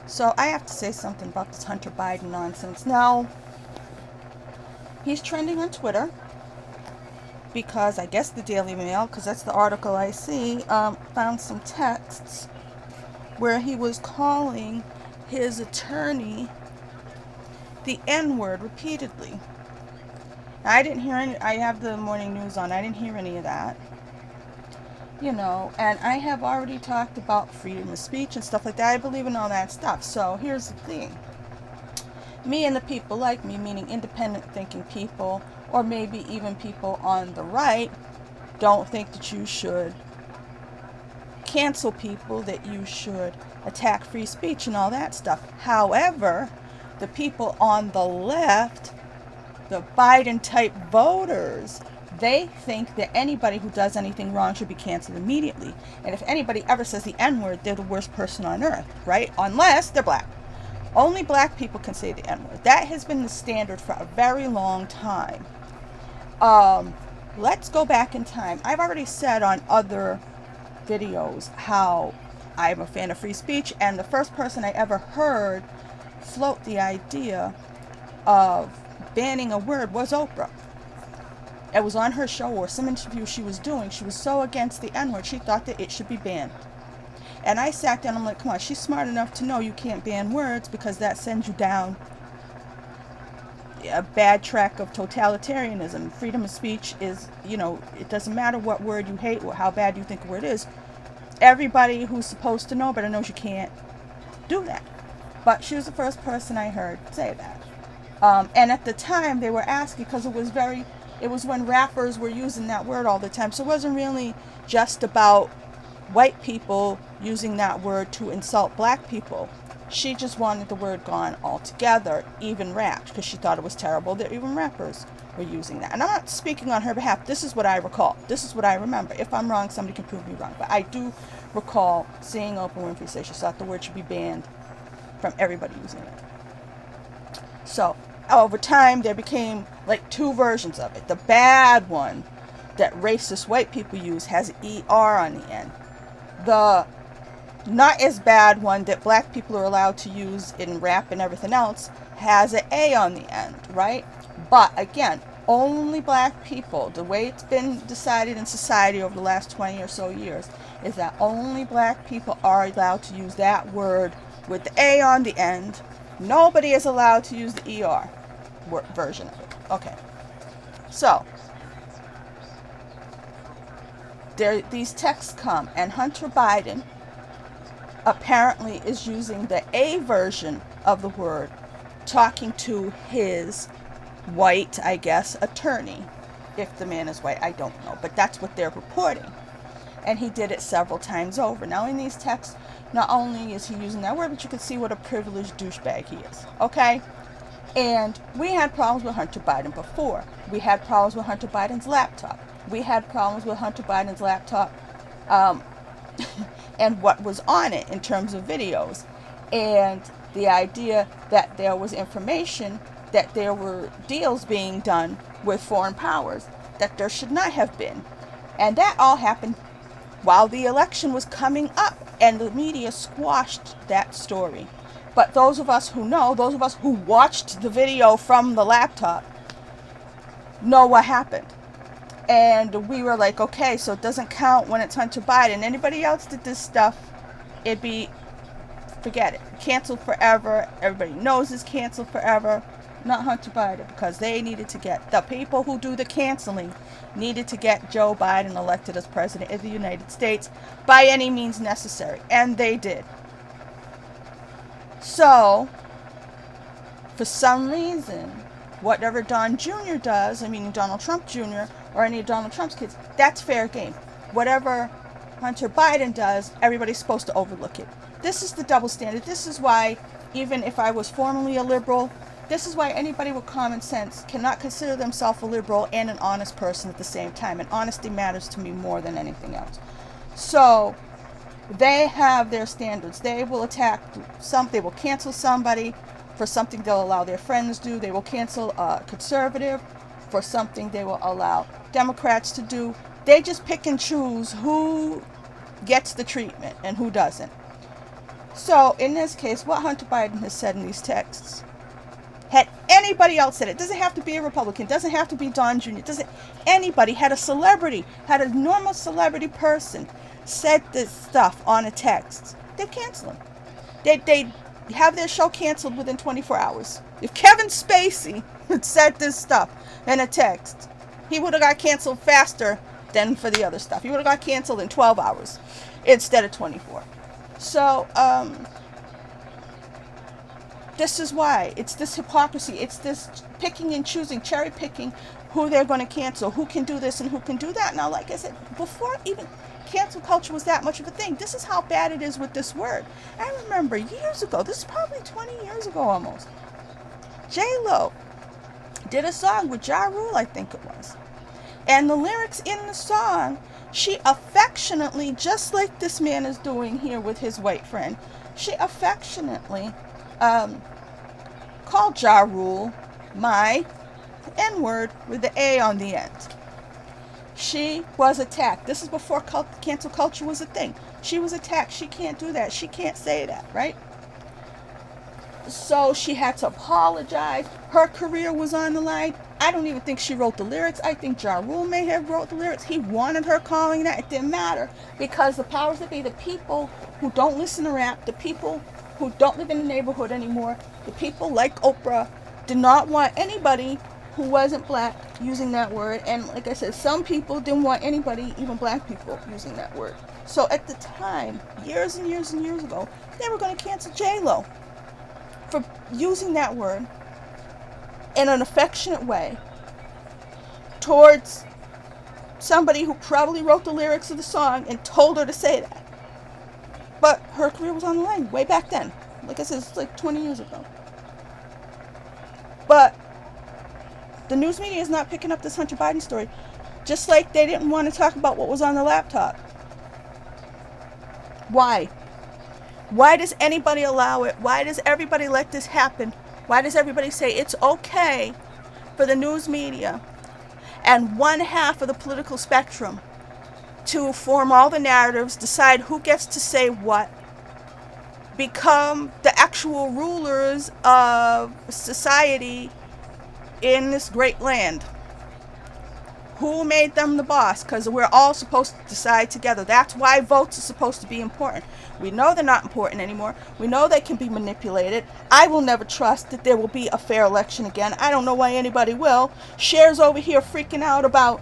So I have to say something about this Hunter Biden nonsense. Now, he's trending on Twitter because I guess the Daily Mail, because that's the article I see, found some texts where he was calling his attorney the N-word repeatedly. Now, I didn't hear any, I have the morning news on, I didn't hear any of that. You know, and I have already talked about freedom of speech and stuff like that. I believe in all that stuff. So here's the thing. Me and the people like me, meaning independent thinking people, or maybe even people on the right, don't think that you should cancel people, that you should attack free speech and all that stuff. However, the people on the left, the Biden type voters, they think that anybody who does anything wrong should be canceled immediately. And if anybody ever says the N-word, they're the worst person on earth, right? Unless they're black. Only black people can say the N-word. That has been the standard for a very long time. Let's go back in time. I've already said on other videos how I'm a fan of free speech, and the first person I ever heard float the idea of banning a word was Oprah. It was on her show or some interview she was doing. She was so against the N-word, she thought that it should be banned. And I sat down, I'm like, come on, she's smart enough to know you can't ban words because that sends you down a bad track of totalitarianism. Freedom of speech is, it doesn't matter what word you hate or how bad you think a word is. Everybody who's supposed to know better knows you can't do that. But she was the first person I heard say that. And at the time, they were asking because it was when rappers were using that word all the time. So it wasn't really just about white people using that word to insult black people. She just wanted the word gone altogether, even rapped, because she thought it was terrible that even rappers were using that. And I'm not speaking on her behalf. This is what I recall. This is what I remember. If I'm wrong, somebody can prove me wrong. But I do recall seeing Oprah Winfrey say she thought the word should be banned from everybody using it. So over time, there became like two versions of it. The bad one that racist white people use has ER on the end. The not as bad one that black people are allowed to use in rap and everything else has an A on the end, right? But again, only black people, the way it's been decided in society over the last 20 or so years, is that only black people are allowed to use that word with the A on the end. Nobody is allowed to use the ER version of it. Okay. So, these texts come, and Hunter Biden apparently is using the A version of the word, talking to his white, I guess, attorney. If the man is white, I don't know, but that's what they're reporting. And he did it several times over. Now in these texts, not only is he using that word, but you can see what a privileged douchebag he is, okay? And we had problems with Hunter Biden before. We had problems with Hunter Biden's laptop. We had problems with Hunter Biden's laptop and what was on it in terms of videos. And the idea that there was information, that there were deals being done with foreign powers, that there should not have been. And that all happened while the election was coming up, and the media squashed that story. But those of us who know, those of us who watched the video from the laptop, know what happened. And we were like, okay, so it doesn't count when it's Hunter Biden. Anybody else did this stuff, it'd be, forget it, canceled forever. Everybody knows it's canceled forever. Not Hunter Biden, because they needed to get, the people who do the canceling needed to get Joe Biden elected as president of the United States by any means necessary. And they did. So, for some reason, whatever Don Jr. does, I mean Donald Trump Jr., or any of Donald Trump's kids, that's fair game. Whatever Hunter Biden does, everybody's supposed to overlook it. This is the double standard. This is why, even if I was formerly a liberal, this is why anybody with common sense cannot consider themselves a liberal and an honest person at the same time. And honesty matters to me more than anything else. So, they have their standards. They will attack they will cancel somebody for something they'll allow their friends to do. They will cancel a conservative for something they will allow Democrats to do. They just pick and choose who gets the treatment and who doesn't. So in this case, what Hunter Biden has said in these texts, had anybody else said it, doesn't have to be a Republican, doesn't have to be Don Jr., doesn't, anybody, had a celebrity, had a normal celebrity person said this stuff on a text, they'd cancel him. They'd have their show canceled within 24 hours. If Kevin Spacey had said this stuff in a text, he would have got canceled faster than for the other stuff. He would have got canceled in 12 hours instead of 24. So, this is why. It's this hypocrisy. It's this picking and choosing, cherry picking who they're going to cancel, who can do this and who can do that. Now, like I said, before even cancel culture was that much of a thing, this is how bad it is with this word. I remember years ago, this is probably 20 years ago almost, J-Lo did a song with Ja Rule, I think it was. And the lyrics in the song, she affectionately, just like this man is doing here with his white friend, she affectionately called Ja Rule my N-word with the A on the end. She was attacked. This is before cancel culture was a thing. She was attacked. She can't do that. She can't say that, right? So she had to apologize. Her career was on the line. I don't even think she wrote the lyrics. I think Ja Rule may have wrote the lyrics. He wanted her calling that. It didn't matter, because the powers that be, the people who don't listen to rap, the people who don't live in the neighborhood anymore, the people like Oprah, did not want anybody who wasn't black using that word. And like I said, some people didn't want anybody, even black people, using that word. So at the time, years and years and years ago, they were going to cancel J-Lo for using that word in an affectionate way towards somebody who probably wrote the lyrics of the song and told her to say that. But her career was on the line way back then. Like I said, it's like 20 years ago. But the news media is not picking up this Hunter Biden story. Just like they didn't want to talk about what was on the laptop. Why? Why does anybody allow it? Why does everybody let this happen? Why does everybody say it's okay for the news media and one half of the political spectrum to form all the narratives, decide who gets to say what, become the actual rulers of society in this great land? Who made them the boss? Because we're all supposed to decide together. That's why votes are supposed to be important. We know they're not important anymore. We know they can be manipulated. I will never trust that there will be a fair election again. I don't know why anybody will. Cher's over here freaking out about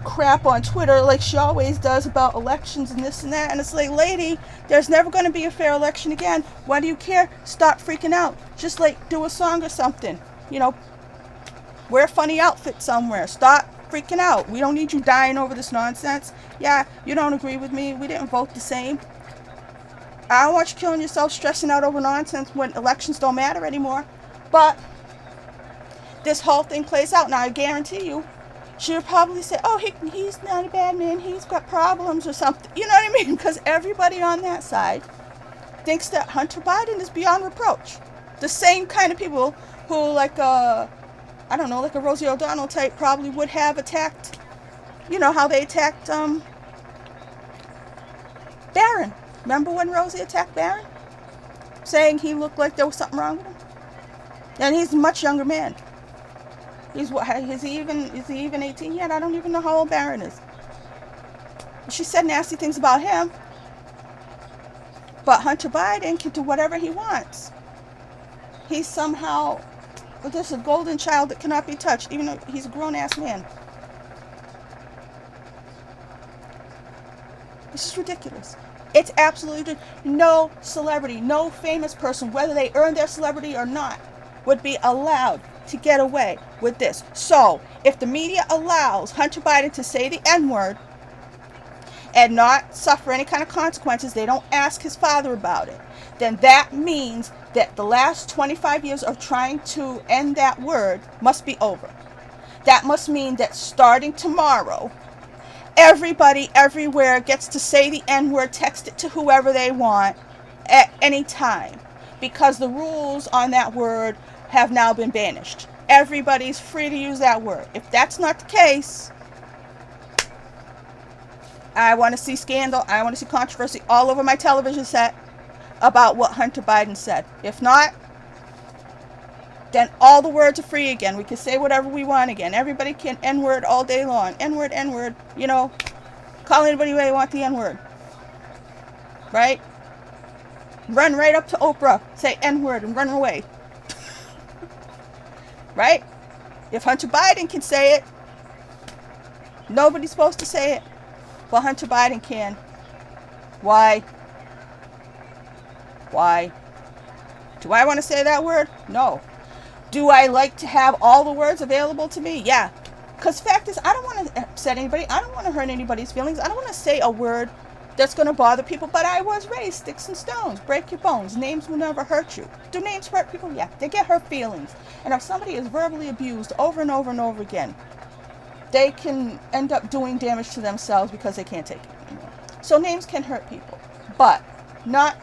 crap on Twitter like she always does about elections and this and that. And it's like, lady, there's never going to be a fair election again. Why do you care? Stop freaking out. Just like do a song or something. You know, wear a funny outfit somewhere. Stop freaking out. We don't need you dying over this nonsense. Yeah, you don't agree with me. We didn't vote the same. I don't want you killing yourself, stressing out over nonsense when elections don't matter anymore. But this whole thing plays out. Now, I guarantee you, she would probably say, oh, he's not a bad man. He's got problems or something. You know what I mean? Because everybody on that side thinks that Hunter Biden is beyond reproach. The same kind of people who, like, I don't know, like a Rosie O'Donnell type probably would have attacked, you know, how they attacked Barron. Remember when Rosie attacked Barron? Saying he looked like there was something wrong with him? And he's a much younger man. Is he even 18 yet? I don't even know how old Barron is. She said nasty things about him. But Hunter Biden can do whatever he wants. He's somehow just a golden child that cannot be touched, even though he's a grown-ass man. This is ridiculous. It's absolutely no celebrity, no famous person, whether they earn their celebrity or not, would be allowed to get away with this. So, if the media allows Hunter Biden to say the N-word and not suffer any kind of consequences, they don't ask his father about it, then that means that the last 25 years of trying to end that word must be over. That must mean that starting tomorrow, everybody everywhere gets to say the N-word, text it to whoever they want at any time, because the rules on that word have now been banished. Everybody's free to use that word. If that's not the case, I want to see scandal. I want to see controversy all over my television set about what Hunter Biden said. If not, then all the words are free again. We can say whatever we want again. Everybody can N-word all day long. N-word, N-word. You know, call anybody they want the N-word. Right? Run right up to Oprah. Say N-word and run away. Right? If Hunter Biden can say it, nobody's supposed to say it. Well, Hunter Biden can. Why? Why? Do I want to say that word? No. Do I like to have all the words available to me? Yeah. Because fact is, I don't want to upset anybody. I don't want to hurt anybody's feelings. I don't want to say a word that's going to bother people. But I was raised, sticks and stones, break your bones. Names will never hurt you. Do names hurt people? Yeah. They get hurt feelings. And if somebody is verbally abused over and over and over again, they can end up doing damage to themselves because they can't take it anymore. So names can hurt people. But not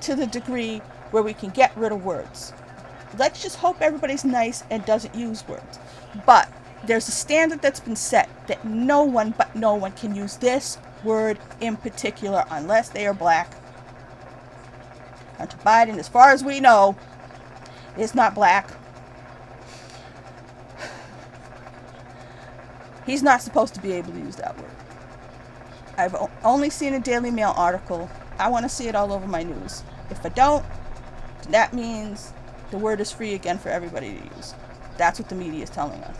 to the degree where we can get rid of words. Let's just hope everybody's nice and doesn't use words. But there's a standard that's been set that no one but no one can use this word in particular unless they are black. Hunter Biden, as far as we know, is not black. He's not supposed to be able to use that word. I've only seen a Daily Mail article. I want to see it all over my news. If I don't, that means the word is free again for everybody to use. That's what the media is telling us.